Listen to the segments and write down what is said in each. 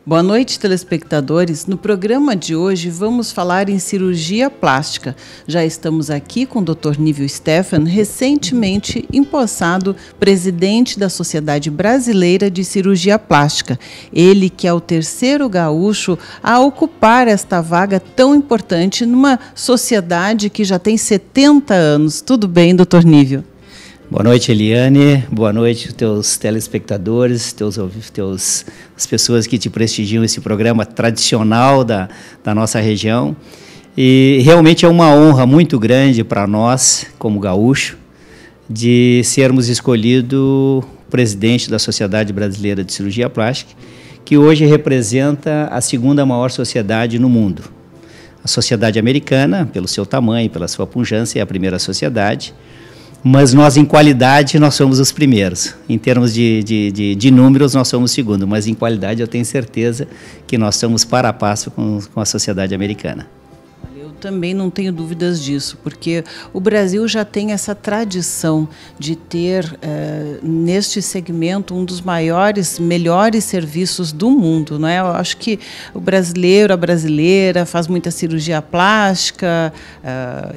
Boa noite, telespectadores. No programa de hoje vamos falar em cirurgia plástica. Já estamos aqui com o Dr. Nívio Stephan, recentemente empossado presidente da Sociedade Brasileira de Cirurgia Plástica. Ele que é o terceiro gaúcho a ocupar esta vaga tão importante numa sociedade que já tem 70 anos. Tudo bem, Dr. Nívio? Boa noite, Eliane. Boa noite, teus telespectadores, as pessoas que te prestigiam esse programa tradicional da nossa região. E realmente é uma honra muito grande para nós, como gaúcho, de sermos escolhido presidente da Sociedade Brasileira de Cirurgia Plástica, que hoje representa a segunda maior sociedade no mundo. A sociedade americana, pelo seu tamanho, pela sua pujança, é a primeira sociedade. Mas nós, em qualidade, nós somos os primeiros. Em termos de números, nós somos o segundo. Mas em qualidade, eu tenho certeza que nós estamos para a passo com a sociedade americana. Eu também não tenho dúvidas disso, porque o Brasil já tem essa tradição de ter, neste segmento, um dos melhores serviços do mundo, não é? Eu acho que o brasileiro, a brasileira, faz muita cirurgia plástica,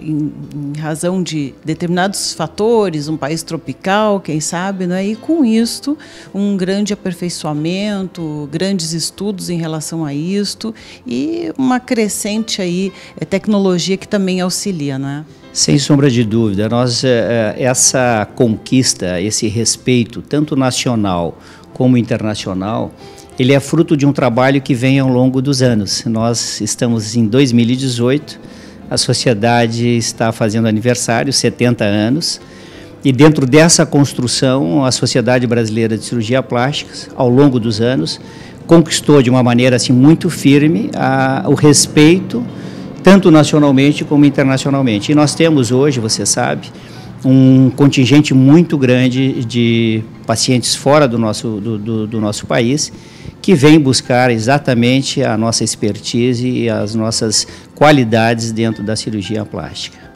em razão de determinados fatores, um país tropical, quem sabe, não é? E com isto, um grande aperfeiçoamento, grandes estudos em relação a isto e uma crescente aí, tecnologia que também auxilia, não é? Sem sombra de dúvida, essa conquista, esse respeito, tanto nacional como internacional, ele é fruto de um trabalho que vem ao longo dos anos. Nós estamos em 2018, a sociedade está fazendo aniversário, 70 anos, e dentro dessa construção, a Sociedade Brasileira de Cirurgia Plástica, ao longo dos anos, conquistou de uma maneira assim, muito firme o respeito, tanto nacionalmente como internacionalmente. E nós temos hoje, você sabe, um contingente muito grande de pacientes fora do nosso país que vem buscar exatamente a nossa expertise e as nossas qualidades dentro da cirurgia plástica.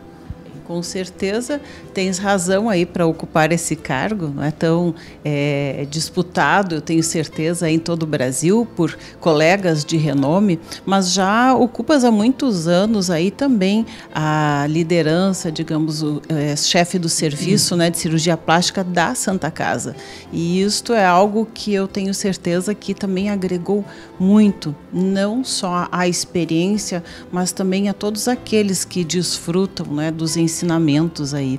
Com certeza, tens razão aí para ocupar esse cargo, não é tão disputado, eu tenho certeza, em todo o Brasil, por colegas de renome, mas já ocupas há muitos anos aí também a liderança, digamos, o chefe do serviço, né, de cirurgia plástica da Santa Casa. E isto é algo que eu tenho certeza que também agregou muito, não só à experiência, mas também a todos aqueles que desfrutam, né, dos ensinamentos aí.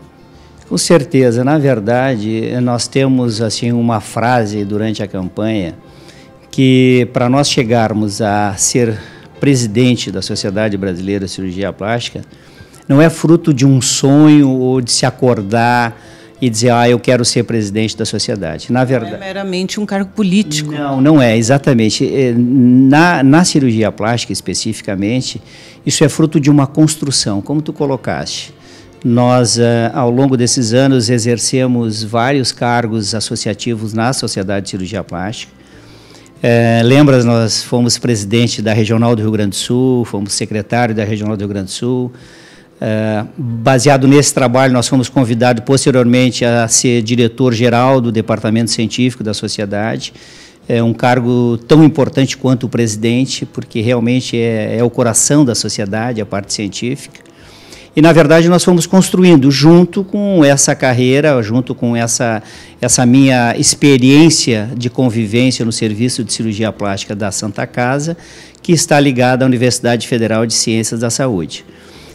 Com certeza. Na verdade, nós temos assim uma frase durante a campanha que para nós chegarmos a ser presidente da Sociedade Brasileira de Cirurgia Plástica não é fruto de um sonho ou de se acordar e dizer, eu quero ser presidente da sociedade. Na verdade, não é meramente um cargo político. Não é, exatamente. Na cirurgia plástica, especificamente, isso é fruto de uma construção, como tu colocaste. Nós, ao longo desses anos, exercemos vários cargos associativos na Sociedade de Cirurgia Plástica. Lembras, nós fomos presidente da Regional do Rio Grande do Sul, fomos secretário da Regional do Rio Grande do Sul. Baseado nesse trabalho, nós fomos convidados posteriormente a ser diretor-geral do Departamento Científico da Sociedade. É um cargo tão importante quanto o presidente, porque realmente é o coração da sociedade, a parte científica. E, na verdade, nós fomos construindo, junto com essa carreira, junto com essa minha experiência de convivência no Serviço de Cirurgia Plástica da Santa Casa, que está ligada à Universidade Federal de Ciências da Saúde.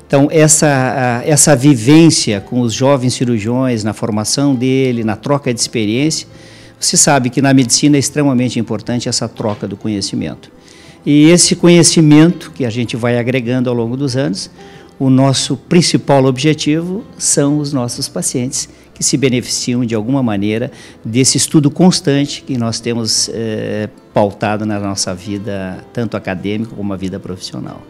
Então, essa vivência com os jovens cirurgiões, na formação dele, na troca de experiência, você sabe que na medicina é extremamente importante essa troca do conhecimento. E esse conhecimento que a gente vai agregando ao longo dos anos, o nosso principal objetivo são os nossos pacientes que se beneficiam de alguma maneira desse estudo constante que nós temos pautado na nossa vida, tanto acadêmica como a vida profissional.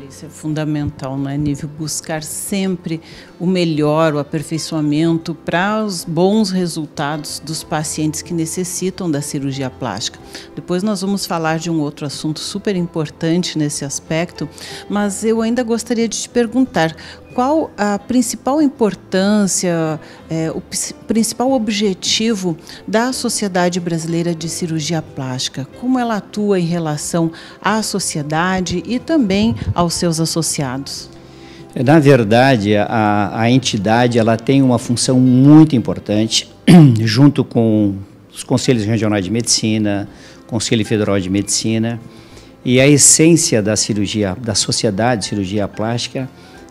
Isso é fundamental, não é, Nívio? Buscar sempre o melhor, o aperfeiçoamento para os bons resultados dos pacientes que necessitam da cirurgia plástica. Depois nós vamos falar de um outro assunto super importante nesse aspecto, mas eu ainda gostaria de te perguntar, qual a principal importância, o principal objetivo da Sociedade Brasileira de Cirurgia Plástica? Como ela atua em relação à sociedade e também aos seus associados? Na verdade, a entidade ela tem uma função muito importante, junto com os Conselhos Regionais de Medicina, Conselho Federal de Medicina, e a essência da cirurgia, da Sociedade de Cirurgia Plástica,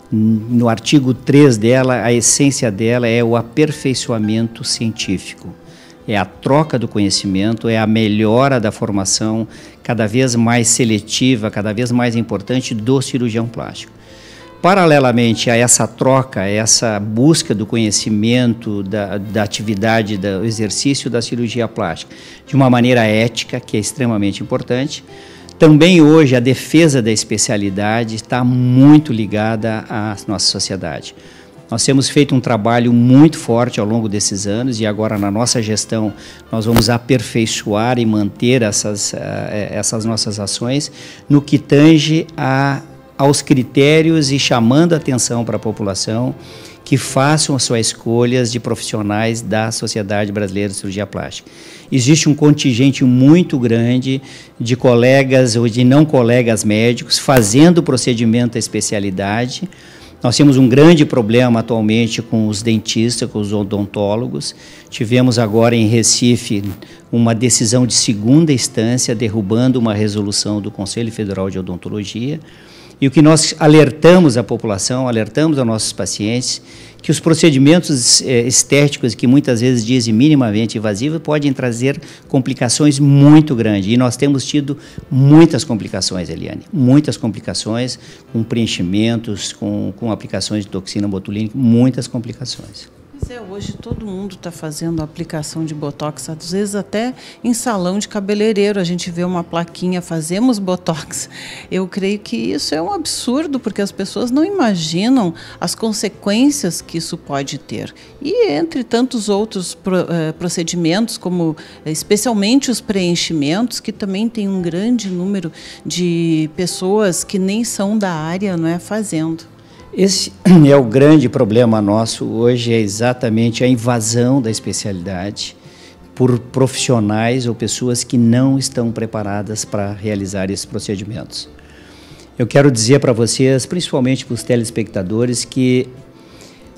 no artigo 3 dela, a essência dela é o aperfeiçoamento científico. É a troca do conhecimento, é a melhora da formação cada vez mais seletiva, cada vez mais importante do cirurgião plástico. Paralelamente a essa troca, a essa busca do conhecimento, da atividade, do exercício da cirurgia plástica, de uma maneira ética, que é extremamente importante, também hoje a defesa da especialidade está muito ligada à nossa sociedade. Nós temos feito um trabalho muito forte ao longo desses anos e agora na nossa gestão nós vamos aperfeiçoar e manter essas nossas ações no que tange aos critérios e chamando a atenção para a população que façam as suas escolhas de profissionais da Sociedade Brasileira de Cirurgia Plástica. Existe um contingente muito grande de colegas ou de não colegas médicos fazendo o procedimento da especialidade. Nós temos um grande problema atualmente com os dentistas, com os odontólogos. Tivemos agora em Recife uma decisão de segunda instância derrubando uma resolução do Conselho Federal de Odontologia. E o que nós alertamos a população, alertamos aos nossos pacientes, que os procedimentos estéticos, que muitas vezes dizem minimamente invasivos, podem trazer complicações muito grandes. E nós temos tido muitas complicações, Eliane, muitas complicações com preenchimentos, com aplicações de toxina botulínica, muitas complicações. Hoje todo mundo está fazendo aplicação de Botox, às vezes até em salão de cabeleireiro a gente vê uma plaquinha, fazemos Botox. Eu creio que isso é um absurdo, porque as pessoas não imaginam as consequências que isso pode ter. E entre tantos outros procedimentos, como especialmente os preenchimentos, que também tem um grande número de pessoas que nem são da área, não é, fazendo. Esse é o grande problema nosso hoje, é exatamente a invasão da especialidade por profissionais ou pessoas que não estão preparadas para realizar esses procedimentos. Eu quero dizer para vocês, principalmente para os telespectadores, que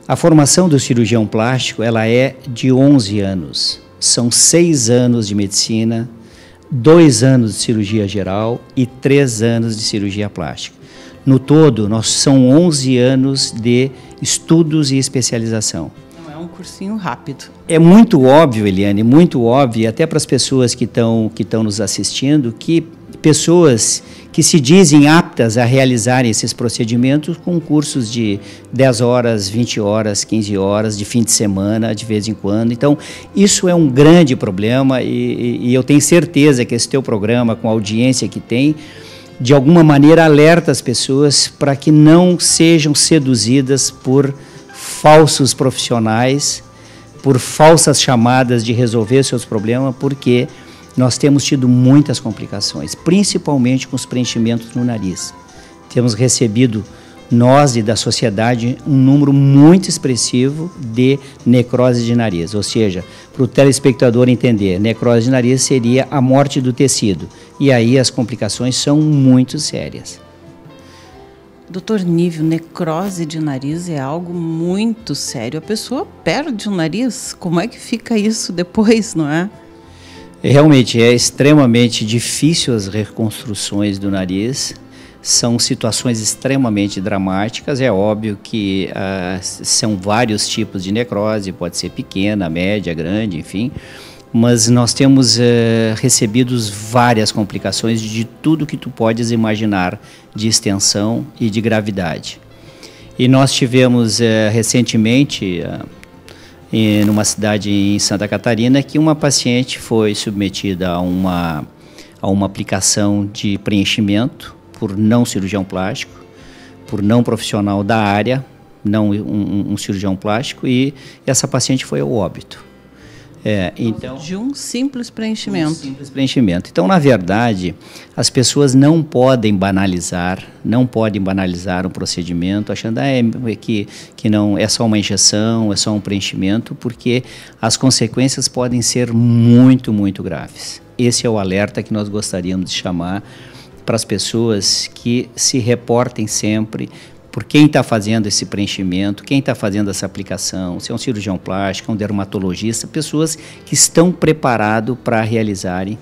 a formação do cirurgião plástico ela é de 11 anos. São 6 anos de medicina, 2 anos de cirurgia geral e 3 anos de cirurgia plástica. No todo, são 11 anos de estudos e especialização. Não é um cursinho rápido. É muito óbvio, Eliane, muito óbvio, até para as pessoas que estão nos assistindo, que pessoas que se dizem aptas a realizarem esses procedimentos com cursos de 10 horas, 20 horas, 15 horas, de fim de semana, de vez em quando. Então, isso é um grande problema e eu tenho certeza que esse teu programa, com a audiência que tem, de alguma maneira alerta as pessoas para que não sejam seduzidas por falsos profissionais, por falsas chamadas de resolver seus problemas, porque nós temos tido muitas complicações, principalmente com os preenchimentos no nariz. Temos recebido, nós e da sociedade, um número muito expressivo de necrose de nariz, ou seja, para o telespectador entender, necrose de nariz seria a morte do tecido, e aí as complicações são muito sérias. Doutor Nívio, necrose de nariz é algo muito sério, a pessoa perde o nariz, como é que fica isso depois, não é? Realmente é extremamente difícil as reconstruções do nariz. São situações extremamente dramáticas, é óbvio que são vários tipos de necrose, pode ser pequena, média, grande, enfim, mas nós temos recebido várias complicações de tudo que tu podes imaginar de extensão e de gravidade. E nós tivemos recentemente, numa cidade em Santa Catarina, que uma paciente foi submetida a uma aplicação de preenchimento por não cirurgião plástico, por não profissional da área, não um cirurgião plástico, e essa paciente foi ao óbito. Então, de um simples preenchimento. Então, na verdade, as pessoas não podem banalizar um procedimento, achando que não é só uma injeção, é só um preenchimento, porque as consequências podem ser muito, muito graves. Esse é o alerta que nós gostaríamos de chamar para as pessoas que se reportem sempre por quem está fazendo esse preenchimento, quem está fazendo essa aplicação, se é um cirurgião plástico, um dermatologista, pessoas que estão preparados para realizarem,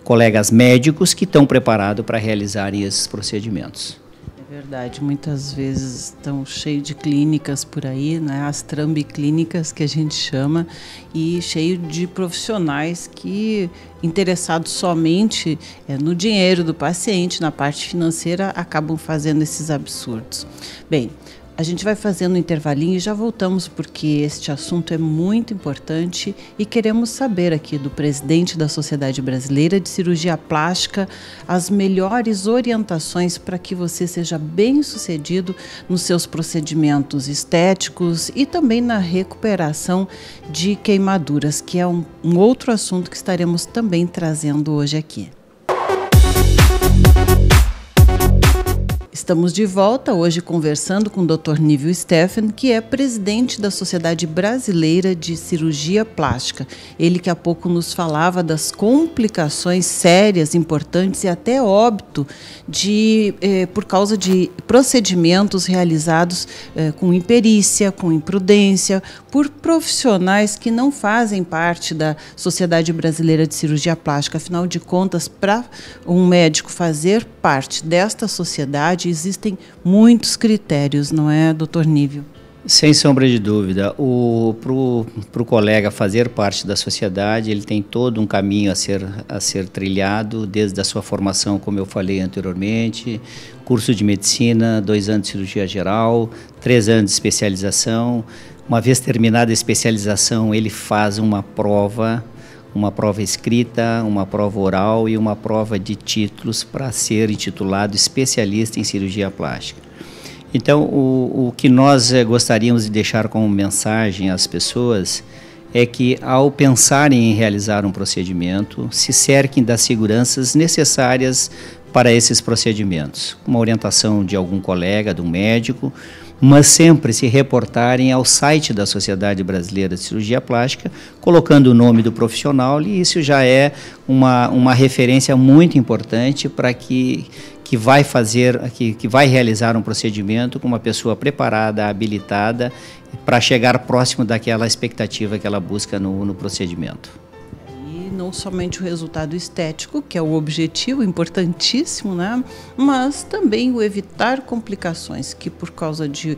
colegas médicos que estão preparados para realizarem esses procedimentos. É verdade, muitas vezes estão cheios de clínicas por aí, né? As trambiclínicas que a gente chama, e cheio de profissionais que, interessados somente no dinheiro do paciente, na parte financeira, acabam fazendo esses absurdos. Bem, a gente vai fazendo um intervalinho e já voltamos, porque este assunto é muito importante e queremos saber aqui do presidente da Sociedade Brasileira de Cirurgia Plástica as melhores orientações para que você seja bem-sucedido nos seus procedimentos estéticos e também na recuperação de queimaduras, que é um outro assunto que estaremos também trazendo hoje aqui. Estamos de volta hoje conversando com o Dr. Nívio Stephan, que é presidente da Sociedade Brasileira de Cirurgia Plástica. Ele que há pouco nos falava das complicações sérias, importantes e até óbito por causa de procedimentos realizados com imperícia, com imprudência, por profissionais que não fazem parte da Sociedade Brasileira de Cirurgia Plástica. Afinal de contas, para um médico fazer parte desta sociedade, existem muitos critérios, não é, doutor Nívio? Sem sombra de dúvida. Para o colega fazer parte da sociedade, ele tem todo um caminho a ser trilhado, desde a sua formação, como eu falei anteriormente, curso de medicina, 2 anos de cirurgia geral, 3 anos de especialização. Uma vez terminada a especialização, ele faz uma prova escrita, uma prova oral e uma prova de títulos para ser intitulado especialista em cirurgia plástica. Então, o que nós gostaríamos de deixar como mensagem às pessoas é que, ao pensarem em realizar um procedimento, se cerquem das seguranças necessárias para esses procedimentos, uma orientação de algum colega, de um médico, mas sempre se reportarem ao site da Sociedade Brasileira de Cirurgia Plástica, colocando o nome do profissional, e isso já é uma referência muito importante para que vai realizar um procedimento com uma pessoa preparada, habilitada, para chegar próximo daquela expectativa que ela busca no procedimento. Não somente o resultado estético, que é o objetivo importantíssimo, né? Mas também o evitar complicações, que por causa de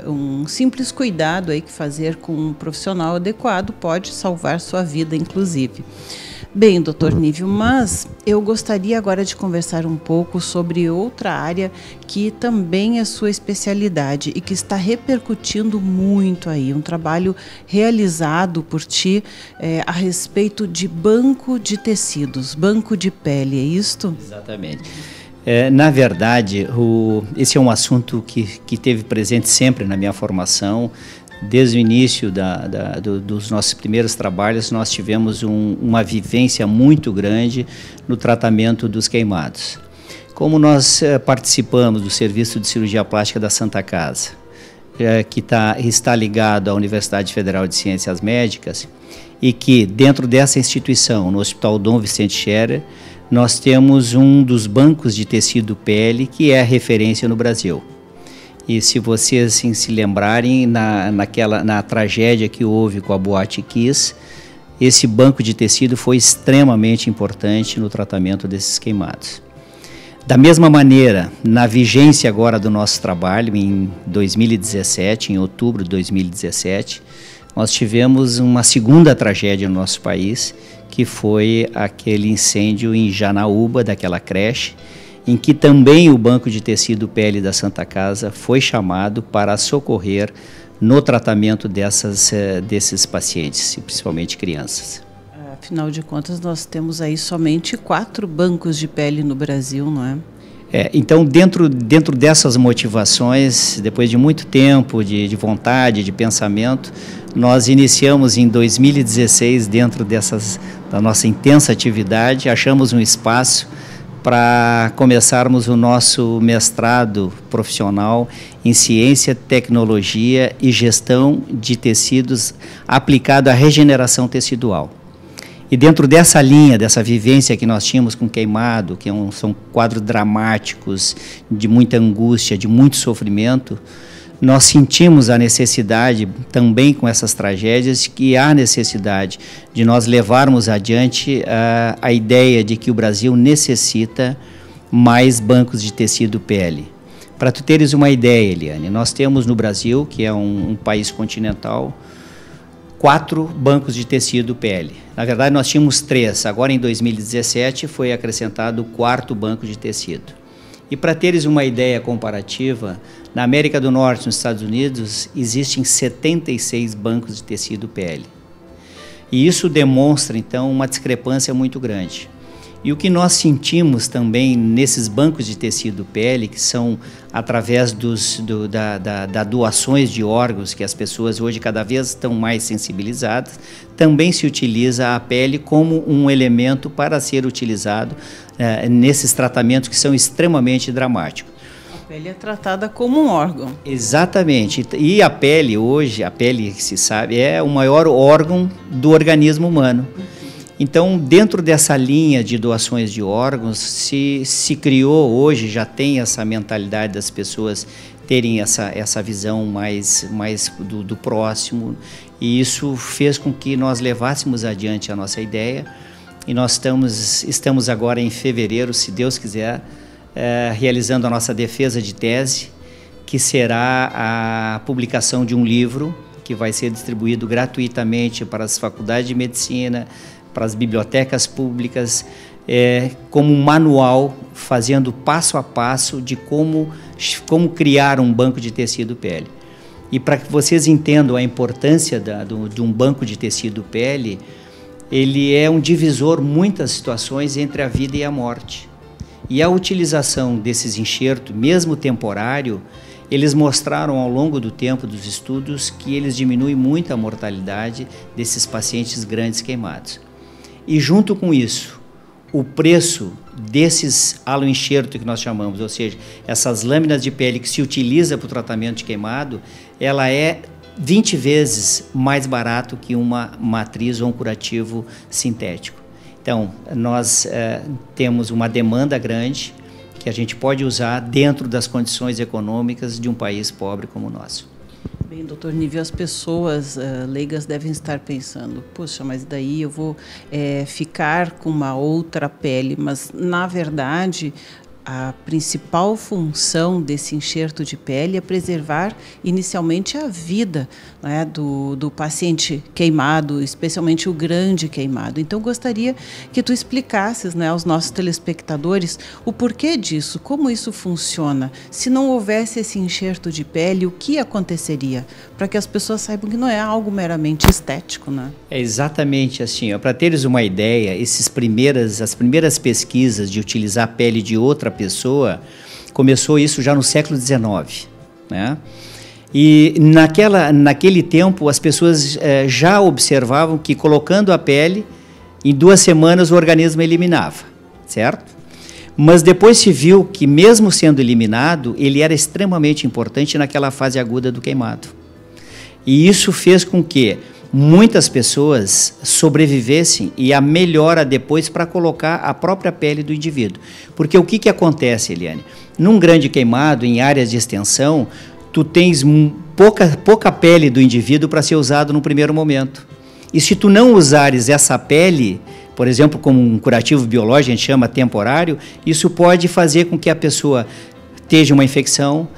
um simples cuidado aí que fazer com um profissional adequado pode salvar sua vida, inclusive. Bem, doutor Nívio, mas eu gostaria agora de conversar um pouco sobre outra área que também é sua especialidade e que está repercutindo muito aí, um trabalho realizado por ti a respeito de banco de tecidos, banco de pele, é isto? Exatamente. Na verdade, esse é um assunto que teve presente sempre na minha formação. Desde o início dos nossos primeiros trabalhos, nós tivemos uma vivência muito grande no tratamento dos queimados. Como nós participamos do Serviço de Cirurgia Plástica da Santa Casa, que está ligado à Universidade Federal de Ciências Médicas, e que dentro dessa instituição, no Hospital Dom Vicente Scherer, nós temos um dos bancos de tecido pele que é a referência no Brasil. E se vocês assim, se lembrarem, na tragédia que houve com a Boate Kiss, esse banco de tecido foi extremamente importante no tratamento desses queimados. Da mesma maneira, na vigência agora do nosso trabalho, em 2017, em outubro de 2017, nós tivemos uma segunda tragédia no nosso país, que foi aquele incêndio em Janaúba, daquela creche, em que também o Banco de Tecido Pele da Santa Casa foi chamado para socorrer no tratamento desses pacientes, principalmente crianças. Afinal de contas, nós temos aí somente 4 bancos de pele no Brasil, não é? Então, dentro dessas motivações, depois de muito tempo de vontade, de pensamento, nós iniciamos em 2016, dentro da nossa intensa atividade, achamos um espaço para começarmos o nosso mestrado profissional em Ciência, Tecnologia e Gestão de Tecidos aplicado à regeneração tecidual. E dentro dessa linha, dessa vivência que nós tínhamos com queimado, que são quadros dramáticos, de muita angústia, de muito sofrimento, nós sentimos a necessidade, também com essas tragédias, que há necessidade de nós levarmos adiante a ideia de que o Brasil necessita mais bancos de tecido pele. Para tu teres uma ideia, Eliane, nós temos no Brasil, que é um país continental, 4 bancos de tecido pele. Na verdade, nós tínhamos 3. Agora, em 2017, foi acrescentado o 4º banco de tecido. E para teres uma ideia comparativa, na América do Norte, nos Estados Unidos, existem 76 bancos de tecido pele. E isso demonstra, então, uma discrepância muito grande. E o que nós sentimos também nesses bancos de tecido pele, que são através das doações de órgãos, que as pessoas hoje cada vez estão mais sensibilizadas, também se utiliza a pele como um elemento para ser utilizado nesses tratamentos que são extremamente dramáticos. A pele é tratada como um órgão. Exatamente. E a pele hoje, a pele que se sabe, é o maior órgão do organismo humano. Então, dentro dessa linha de doações de órgãos, se criou hoje, já tem essa mentalidade das pessoas terem essa visão mais do próximo, e isso fez com que nós levássemos adiante a nossa ideia, e nós estamos agora em fevereiro, se Deus quiser, realizando a nossa defesa de tese, que será a publicação de um livro que vai ser distribuído gratuitamente para as faculdades de medicina, para as bibliotecas públicas, como um manual, fazendo passo a passo de como criar um banco de tecido pele. E para que vocês entendam a importância de um banco de tecido pele, ele é um divisor, muitas situações, entre a vida e a morte. E a utilização desses enxertos, mesmo temporário, eles mostraram ao longo do tempo dos estudos que eles diminuem muito a mortalidade desses pacientes grandes queimados. E junto com isso, o preço desses haloenxertos que nós chamamos, ou seja, essas lâminas de pele que se utiliza para o tratamento de queimado, ela é 20 vezes mais barato que uma matriz ou um curativo sintético. Então, nós temos uma demanda grande que a gente pode usar dentro das condições econômicas de um país pobre como o nosso. Bem, doutor Nível, as pessoas leigas devem estar pensando, poxa, mas daí eu vou ficar com uma outra pele, mas na verdade a principal função desse enxerto de pele é preservar inicialmente a vida, né, do paciente queimado, especialmente o grande queimado. Então, gostaria que tu explicasses, né, aos nossos telespectadores o porquê disso, como isso funciona. Se não houvesse esse enxerto de pele, o que aconteceria? Para que as pessoas saibam que não é algo meramente estético, né? É exatamente assim. Para teres uma ideia, as primeiras pesquisas de utilizar a pele de outra pessoa, começou isso já no século XIX, né? E naquele tempo as pessoas já observavam que colocando a pele, em 2 semanas o organismo eliminava, certo? Mas depois se viu que mesmo sendo eliminado, ele era extremamente importante naquela fase aguda do queimado. E isso fez com que muitas pessoas sobrevivessem e a melhora depois para colocar a própria pele do indivíduo. Porque o que acontece, Eliane? Num grande queimado, em áreas de extensão, tu tens pouca pele do indivíduo para ser usado no primeiro momento. E se tu não usares essa pele, por exemplo, como um curativo biológico, a gente chama temporário, isso pode fazer com que a pessoa tenha uma infecção,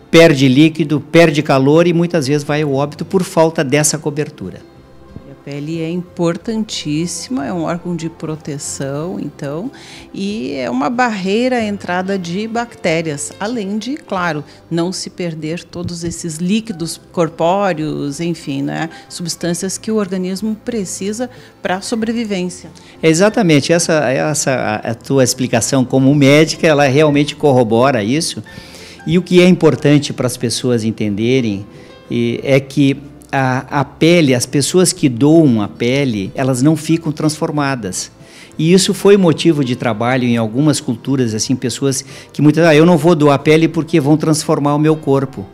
perde líquido, perde calor e muitas vezes vai ao óbito por falta dessa cobertura. pele é importantíssima, é um órgão de proteção, então, e é uma barreira à entrada de bactérias, além de, claro, não se perder todos esses líquidos corpóreos, enfim, né, substâncias que o organismo precisa para a sobrevivência. Exatamente, a tua explicação como médica, ela realmente corrobora isso. E o que é importante para as pessoas entenderem é que a pele, as pessoas que doam a pele, elas não ficam transformadas. E isso foi motivo de trabalho em algumas culturas, assim, pessoas que muitas vezes, eu não vou doar a pele porque vão transformar o meu corpo.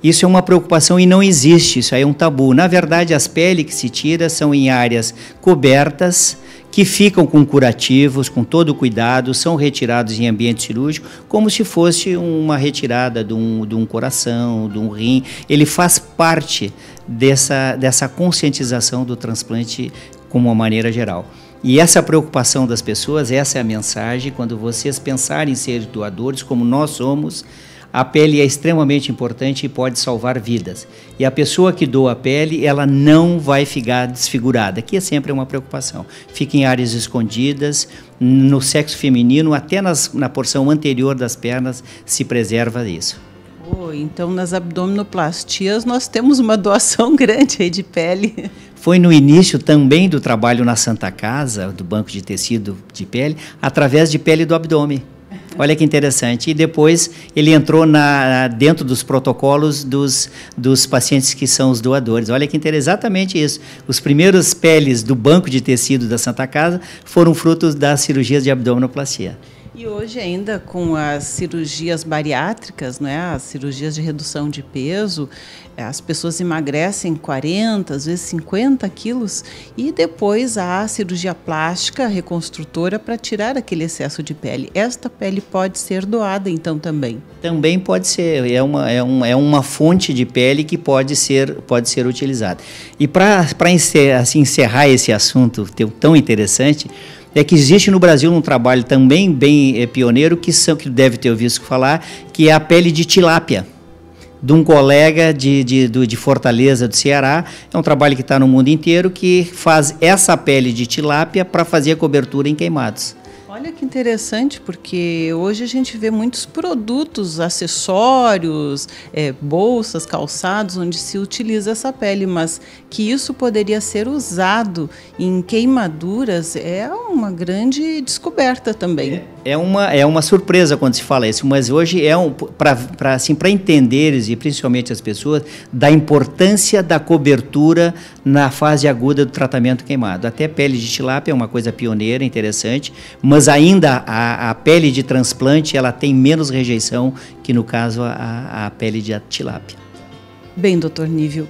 Isso é uma preocupação e não existe, isso aí é um tabu. Na verdade, as peles que se tiram são em áreas cobertas, que ficam com curativos, com todo o cuidado, são retirados em ambiente cirúrgico, como se fosse uma retirada de um coração, de um rim. Ele faz parte dessa conscientização do transplante como uma maneira geral. E essa preocupação das pessoas, essa é a mensagem, quando vocês pensarem em ser doadores, como nós somos, a pele é extremamente importante e pode salvar vidas. E a pessoa que doa a pele, ela não vai ficar desfigurada, que é sempre uma preocupação. Fica em áreas escondidas, no sexo feminino, até na porção anterior das pernas, se preserva isso. Então, nas abdominoplastias, nós temos uma doação grande aí de pele. Foi no início também do trabalho na Santa Casa, do Banco de Tecido de Pele, através de pele do abdômen. Olha que interessante. E depois ele entrou dentro dos protocolos dos pacientes que são os doadores. Olha que interessante, exatamente isso. Os primeiros peles do banco de tecido da Santa Casa foram frutos das cirurgias de abdominoplastia. E hoje ainda com as cirurgias bariátricas, né, as cirurgias de redução de peso, as pessoas emagrecem 40, às vezes 50 quilos e depois há a cirurgia plástica reconstrutora para tirar aquele excesso de pele. Esta pele pode ser doada então também? Também pode ser, é uma fonte de pele que pode ser utilizada. E para encerrar esse assunto tão interessante, é que existe no Brasil um trabalho também bem pioneiro, que deve ter ouvido falar, que é a pele de tilápia, de um colega de Fortaleza, do Ceará. É um trabalho que está no mundo inteiro, que faz essa pele de tilápia para fazer a cobertura em queimados. Olha que interessante, porque hoje a gente vê muitos produtos, acessórios, bolsas, calçados, onde se utiliza essa pele, mas que isso poderia ser usado em queimaduras é uma grande descoberta também. É uma surpresa quando se fala isso, mas hoje para entenderes, e principalmente as pessoas, da importância da cobertura na fase aguda do tratamento queimado. Até pele de tilápia é uma coisa pioneira, interessante, mas ainda a pele de transplante ela tem menos rejeição que, no caso, a pele de tilápia. Bem, doutor Nível,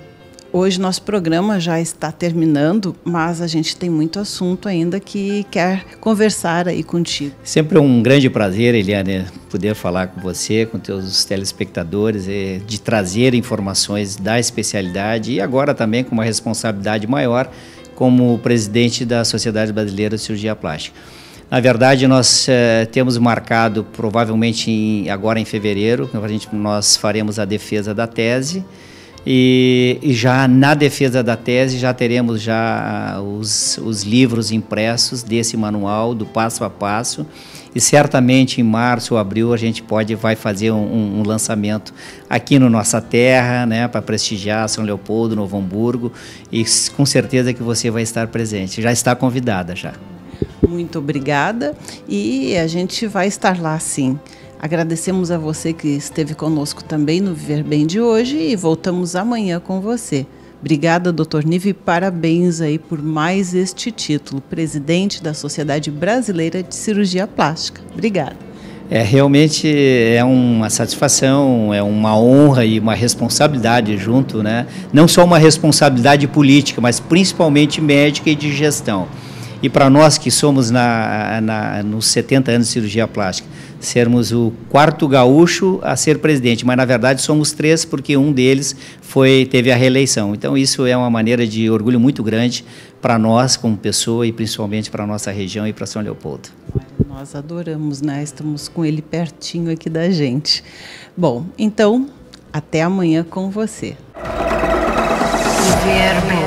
hoje nosso programa já está terminando, mas a gente tem muito assunto ainda que quer conversar aí contigo. Sempre é um grande prazer, Eliane, poder falar com você, com teus telespectadores, de trazer informações da especialidade e agora também com uma responsabilidade maior como presidente da Sociedade Brasileira de Cirurgia Plástica. Na verdade, nós temos marcado, provavelmente agora em fevereiro, nós faremos a defesa da tese e já na defesa da tese já teremos já os livros impressos desse manual, do passo a passo, e certamente em março ou abril a gente vai fazer um lançamento aqui na nossa terra, né, para prestigiar São Leopoldo, Novo Hamburgo, e com certeza que você vai estar presente, já está convidada já. Muito obrigada e a gente vai estar lá sim. Agradecemos a você que esteve conosco também no Viver Bem de hoje e voltamos amanhã com você. Obrigada, Dr. Nível, e parabéns aí por mais este título, presidente da Sociedade Brasileira de Cirurgia Plástica. Obrigada. Realmente é uma satisfação, é uma honra e uma responsabilidade junto, né? Não só uma responsabilidade política, mas principalmente médica e de gestão. E para nós que somos nos 70 anos de cirurgia plástica, sermos o 4º gaúcho a ser presidente, mas na verdade somos 3 porque um deles teve a reeleição. Então isso é uma maneira de orgulho muito grande para nós como pessoa e principalmente para a nossa região e para São Leopoldo. Nós adoramos, né? Estamos com ele pertinho aqui da gente. Bom, então, até amanhã com você. Viver Bem.